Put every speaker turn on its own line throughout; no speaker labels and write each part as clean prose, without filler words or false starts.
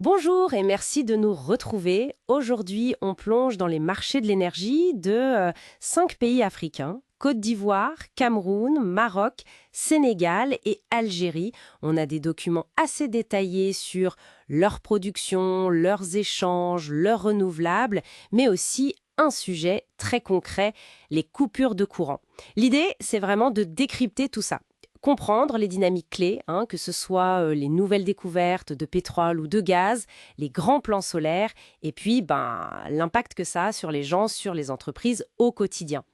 Bonjour et merci de nous retrouver. Aujourd'hui, on plonge dans les marchés de l'énergie de 5 pays africains. Côte d'Ivoire, Cameroun, Maroc, Sénégal et Algérie. On a des documents assez détaillés sur leur production, leurs échanges, leurs renouvelables, mais aussi un sujet très concret, les coupures de courant. L'idée, c'est vraiment de décrypter tout ça. Comprendre les dynamiques clés, que ce soit les nouvelles découvertes de pétrole ou de gaz, les grands plans solaires, et puis l'impact que ça a sur les gens, sur les entreprises au quotidien.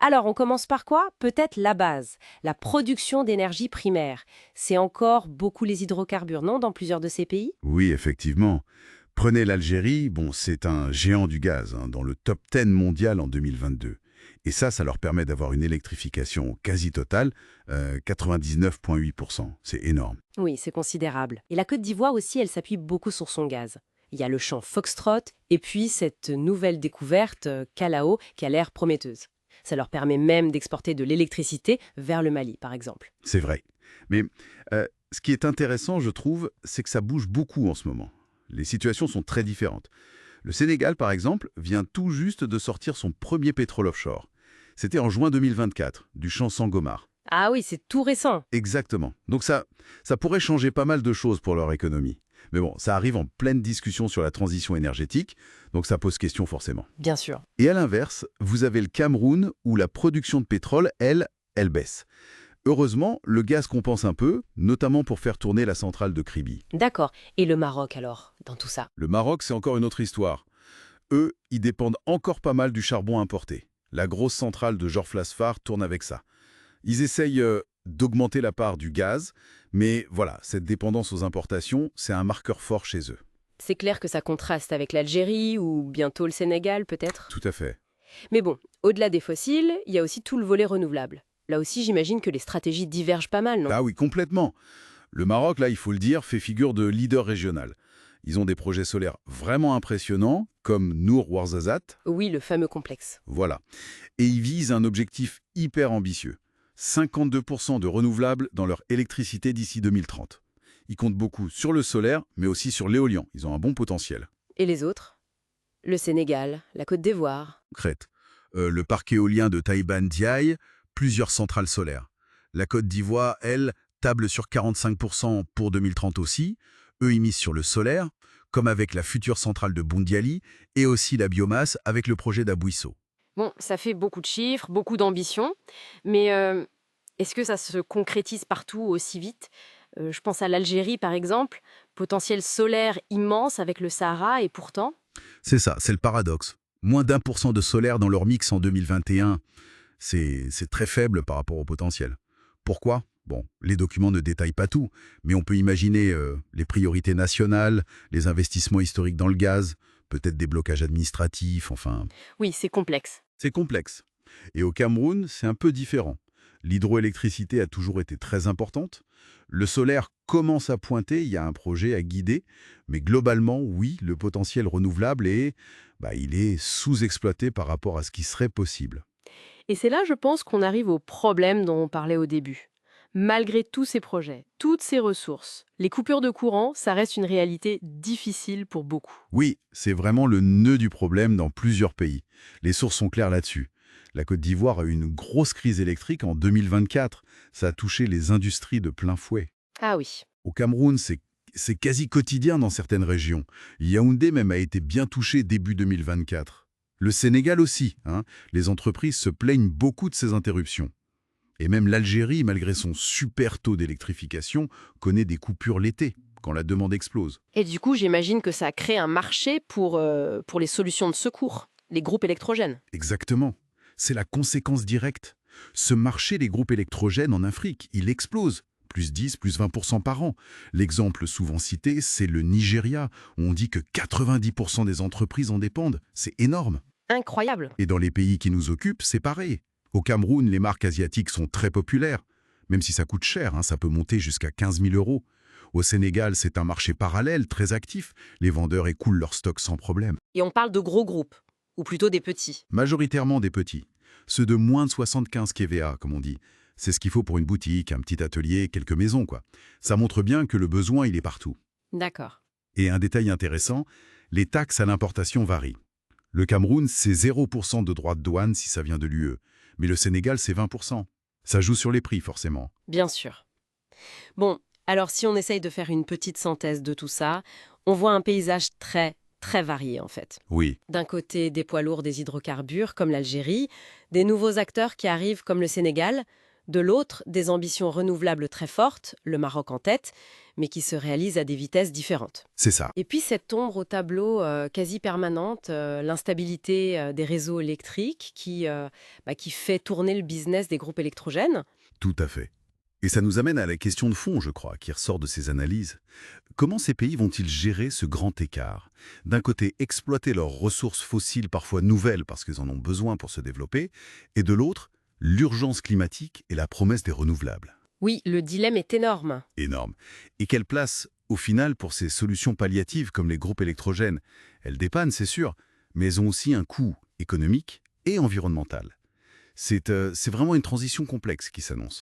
Alors, on commence par quoi? Peut-être la base, la production d'énergie primaire. C'est encore beaucoup les hydrocarbures, non, dans plusieurs de ces pays?
Oui, effectivement. Prenez l'Algérie, bon, c'est un géant du gaz, dans le top 10 mondial en 2022. Et ça leur permet d'avoir une électrification quasi totale, 99,8%. C'est énorme.
Oui, c'est considérable. Et la Côte d'Ivoire aussi, elle s'appuie beaucoup sur son gaz. Il y a le champ Foxtrot et puis cette nouvelle découverte, Calao, qui a l'air prometteuse. Ça leur permet même d'exporter de l'électricité vers le Mali, par exemple.
C'est vrai. Mais ce qui est intéressant, je trouve, c'est que ça bouge beaucoup en ce moment. Les situations sont très différentes. Le Sénégal, par exemple, vient tout juste de sortir son premier pétrole offshore. C'était en juin 2024, du champ Sangomar.
Ah oui, c'est tout récent.
Exactement. Donc ça pourrait changer pas mal de choses pour leur économie. Mais bon, ça arrive en pleine discussion sur la transition énergétique, donc ça pose question forcément.
Bien sûr.
Et à l'inverse, vous avez le Cameroun où la production de pétrole, elle baisse. Heureusement, le gaz compense un peu, notamment pour faire tourner la centrale de Kribi.
D'accord. Et le Maroc, alors, dans tout ça?
Le Maroc, c'est encore une autre histoire. Eux, ils dépendent encore pas mal du charbon importé. La grosse centrale de Jorflasfar tourne avec ça. Ils essayent d'augmenter la part du gaz, mais voilà, cette dépendance aux importations, c'est un marqueur fort chez eux.
C'est clair que ça contraste avec l'Algérie ou bientôt le Sénégal, peut-être.
Tout à fait.
Mais bon, au-delà des fossiles, il y a aussi tout le volet renouvelable. Là aussi, j'imagine que les stratégies divergent pas mal, non?
Ah oui, complètement. Le Maroc, là, il faut le dire, fait figure de leader régional. Ils ont des projets solaires vraiment impressionnants, comme Nour Ouarzazate.
Oui, le fameux complexe.
Voilà. Et ils visent un objectif hyper ambitieux. 52% de renouvelables dans leur électricité d'ici 2030. Ils comptent beaucoup sur le solaire, mais aussi sur l'éolien. Ils ont un bon potentiel.
Et les autres? Le Sénégal, la Côte d'Ivoire.
Crète. Le parc éolien de Taïban Diaye, plusieurs centrales solaires. La Côte d'Ivoire, elle, table sur 45% pour 2030 aussi. Eux, ils misent sur le solaire, comme avec la future centrale de Boundiali, et aussi la biomasse avec le projet d'Abouisso.
Bon, ça fait beaucoup de chiffres, beaucoup d'ambition, mais est-ce que ça se concrétise partout aussi vite? Je pense à l'Algérie, par exemple, potentiel solaire immense avec le Sahara, et pourtant...
C'est ça, c'est le paradoxe. Moins d'1% de solaire dans leur mix en 2021, c'est très faible par rapport au potentiel. Pourquoi? Bon, les documents ne détaillent pas tout, mais on peut imaginer les priorités nationales, les investissements historiques dans le gaz, peut-être des blocages administratifs, enfin...
Oui, c'est complexe.
C'est complexe. Et au Cameroun, c'est un peu différent. L'hydroélectricité a toujours été très importante. Le solaire commence à pointer, il y a un projet à guider, mais globalement, oui, le potentiel renouvelable il est sous-exploité par rapport à ce qui serait possible.
Et c'est là, je pense, qu'on arrive au problème dont on parlait au début. Malgré tous ces projets, toutes ces ressources, les coupures de courant, ça reste une réalité difficile pour beaucoup.
Oui, c'est vraiment le nœud du problème dans plusieurs pays. Les sources sont claires là-dessus. La Côte d'Ivoire a eu une grosse crise électrique en 2024. Ça a touché les industries de plein fouet.
Ah oui.
Au Cameroun, c'est quasi quotidien dans certaines régions. Yaoundé même a été bien touché début 2024. Le Sénégal aussi, les entreprises se plaignent beaucoup de ces interruptions. Et même l'Algérie, malgré son super taux d'électrification, connaît des coupures l'été, quand la demande explose.
Et du coup, j'imagine que ça crée un marché pour les solutions de secours, les groupes électrogènes.
Exactement. C'est la conséquence directe. Ce marché des groupes électrogènes en Afrique, il explose. Plus 10, plus 20% par an. L'exemple souvent cité, c'est le Nigeria, où on dit que 90% des entreprises en dépendent. C'est énorme.
Incroyable.
Et dans les pays qui nous occupent, c'est pareil. Au Cameroun, les marques asiatiques sont très populaires. Même si ça coûte cher, ça peut monter jusqu'à 15 000 euros. Au Sénégal, c'est un marché parallèle, très actif. Les vendeurs écoulent leur stock sans problème.
Et on parle de gros groupes, ou plutôt des petits.
Majoritairement des petits. Ceux de moins de 75 kVA, comme on dit. C'est ce qu'il faut pour une boutique, un petit atelier, quelques maisons, quoi. Ça montre bien que le besoin, il est partout.
D'accord.
Et un détail intéressant, les taxes à l'importation varient. Le Cameroun, c'est 0% de droits de douane si ça vient de l'UE, mais le Sénégal, c'est 20%. Ça joue sur les prix, forcément.
Bien sûr. Bon, alors si on essaye de faire une petite synthèse de tout ça, on voit un paysage très, très varié en fait.
Oui,
D'un côté, des poids lourds des hydrocarbures comme l'Algérie, des nouveaux acteurs qui arrivent comme le Sénégal, de l'autre, des ambitions renouvelables très fortes, le Maroc en tête, mais qui se réalisent à des vitesses différentes.
c'est ça.
Et puis cette ombre au tableau quasi permanente, l'instabilité des réseaux électriques qui fait tourner le business des groupes électrogènes.
Tout à fait. Et ça nous amène à la question de fond, je crois, qui ressort de ces analyses. Comment ces pays vont-ils gérer ce grand écart? D'un côté, exploiter leurs ressources fossiles parfois nouvelles parce qu'ils en ont besoin pour se développer, et de l'autre, l'urgence climatique et la promesse des renouvelables.
Oui, le dilemme est énorme.
Énorme. Et quelle place, au final, pour ces solutions palliatives comme les groupes électrogènes? Elles dépannent, c'est sûr, mais elles ont aussi un coût économique et environnemental. C'est vraiment une transition complexe qui s'annonce.